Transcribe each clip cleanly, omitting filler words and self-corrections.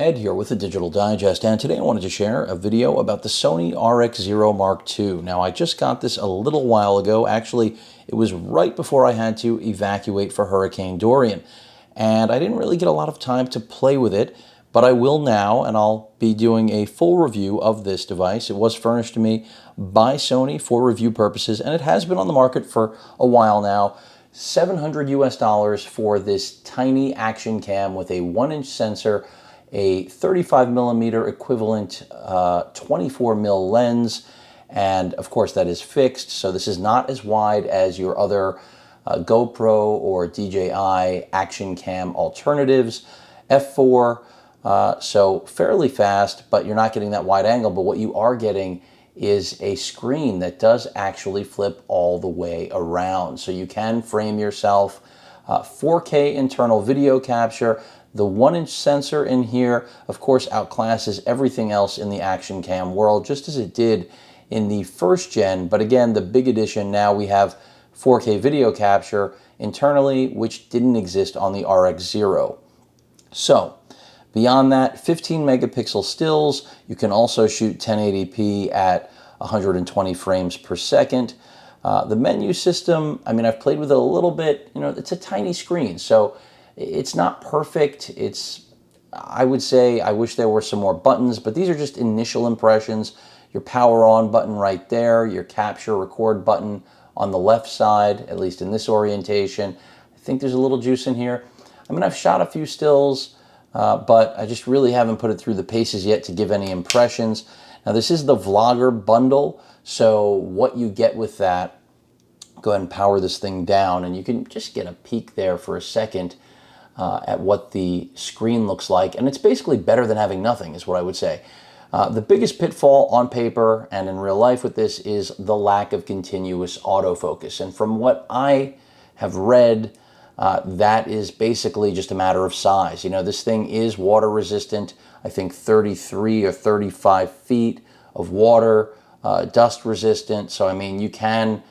Ed here with the Digital Digest, and today I wanted to share a video about the Sony RX0 Mark II. Now, I just got this a little while ago. Actually, it was right before I had to evacuate for Hurricane Dorian, and I didn't really get a lot of time to play with it, but I will now, and I'll be doing a full review of this device. It was furnished to me by Sony for review purposes, and it has been on the market for a while now. $700 US for this tiny action cam with a 1-inch sensor, a 35mm equivalent 24mm lens, and of course that is fixed, so this is not as wide as your other GoPro or DJI action cam alternatives. F4, so fairly fast, but you're not getting that wide angle. But what you are getting is a screen that does actually flip all the way around, so you can frame yourself. 4K internal video capture. The 1-inch sensor in here, of course, outclasses everything else in the action cam world, just as it did in the first gen. But again, the big addition, now we have 4K video capture internally, which didn't exist on the RX0. So beyond that, 15 megapixel stills. You can also shoot 1080p at 120 frames per second. The menu system, I mean, I've played with it a little bit. You know, it's a tiny screen, so it's not perfect. I would say, I wish there were some more buttons, but these are just initial impressions. Your power on button right there, your capture record button on the left side, at least in this orientation. I think there's a little juice in here. I mean, I've shot a few stills, but I just really haven't put it through the paces yet to give any impressions. Now, this is the Vlogger bundle, so what you get with that, go ahead and power this thing down, and you can just get a peek there for a second at what the screen looks like. And it's basically better than having nothing, is what I would say. The biggest pitfall on paper and in real life with this is the lack of continuous autofocus. And from what I have read, that is basically just a matter of size. You know, this thing is water resistant. I think 33 or 35 feet of water, dust resistant. So, I mean, you can,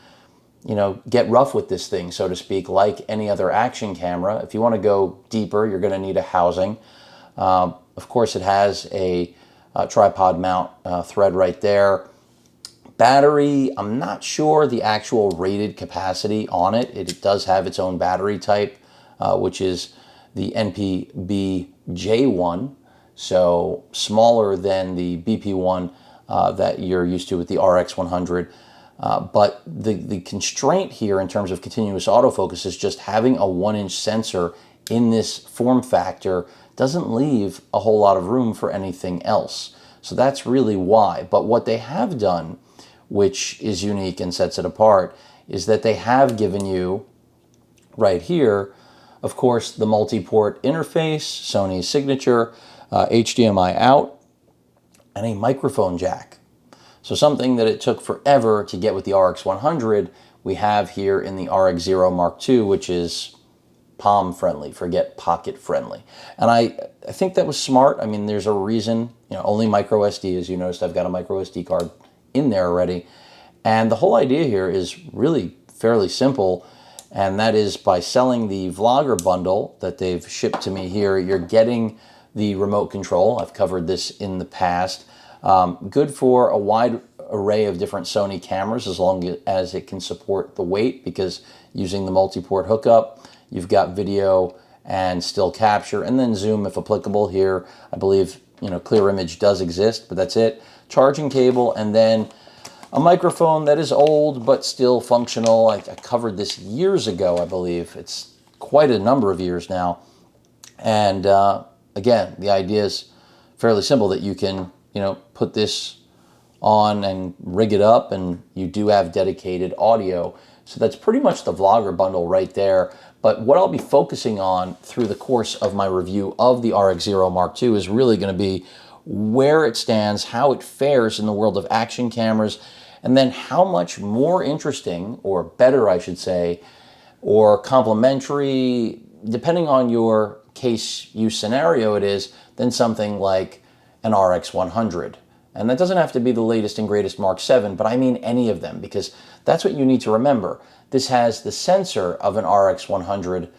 you know, get rough with this thing, so to speak, like any other action camera. If you want to go deeper, you're going to need a housing. Of course, it has a tripod mount thread right there. Battery, I'm not sure the actual rated capacity on it. It does have its own battery type, which is the NPB-J1, so smaller than the BP1 that you're used to with the RX100. But the constraint here in terms of continuous autofocus is just having a 1-inch sensor in this form factor doesn't leave a whole lot of room for anything else. So that's really why. But what they have done, which is unique and sets it apart, is that they have given you right here, of course, the multi-port interface, Sony's signature, HDMI out, and a microphone jack. So something that it took forever to get with the RX100, we have here in the RX0 Mark II, which is palm friendly, forget pocket friendly. And I think that was smart. I mean, there's a reason, you know, only micro SD, as you noticed, I've got a micro SD card in there already. And the whole idea here is really fairly simple, and that is by selling the Vlogger bundle that they've shipped to me here, you're getting the remote control. I've covered this in the past. Good for a wide array of different Sony cameras as long as it can support the weight, because using the multi-port hookup, you've got video and still capture, and then zoom if applicable. Here, I believe, you know, clear image does exist, but that's it. Charging cable, and then a microphone that is old but still functional. I covered this years ago, I believe. It's quite a number of years now. And again, the idea is fairly simple, that you can, you know, put this on and rig it up, and you do have dedicated audio. So that's pretty much the Vlogger bundle right there. But what I'll be focusing on through the course of my review of the RX0 Mark II is really going to be where it stands, how it fares in the world of action cameras, and then how much more interesting, or better I should say, or complementary, depending on your case use scenario it is, than something like an RX100. And that doesn't have to be the latest and greatest Mark VII, but I mean any of them, because that's what you need to remember. This has the sensor of an RX100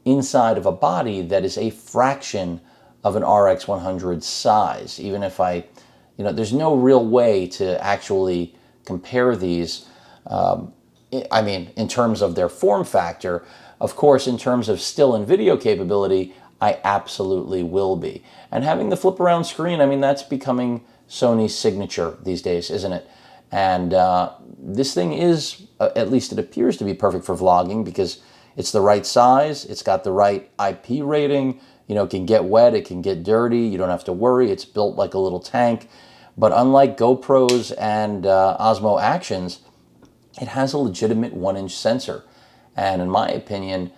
inside of a body that is a fraction of an RX 100 size. Even if there's no real way to actually compare these. I mean, in terms of their form factor. Of course, in terms of still and video capability, I absolutely will be. And having the flip around screen, I mean, that's becoming Sony's signature these days, isn't it? And this thing is, at least it appears to be perfect for vlogging because it's the right size, it's got the right IP rating, it can get wet, it can get dirty, you don't have to worry, it's built like a little tank. But unlike GoPros and Osmo Actions, it has a legitimate 1-inch sensor. And in my opinion,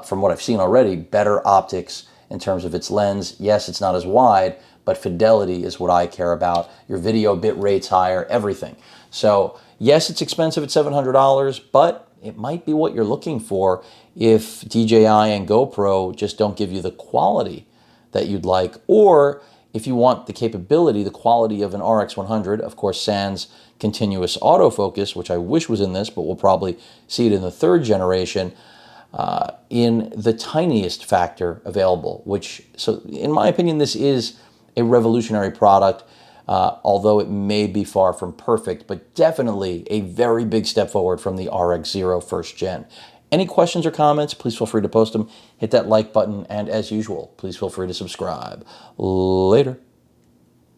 from what I've seen already, better optics in terms of its lens. Yes, it's not as wide, but fidelity is what I care about. Your video bit rate's higher, everything. So yes, it's expensive at $700, but it might be what you're looking for if DJI and GoPro just don't give you the quality that you'd like, or if you want the capability, the quality of an RX 100, of course, sans continuous autofocus, which I wish was in this, but we'll probably see it in the 3rd generation, in the tiniest factor available, so in my opinion, this is a revolutionary product, although it may be far from perfect, but definitely a very big step forward from the RX0 1st Gen. Any questions or comments, please feel free to post them. Hit that like button, and as usual, please feel free to subscribe. Later.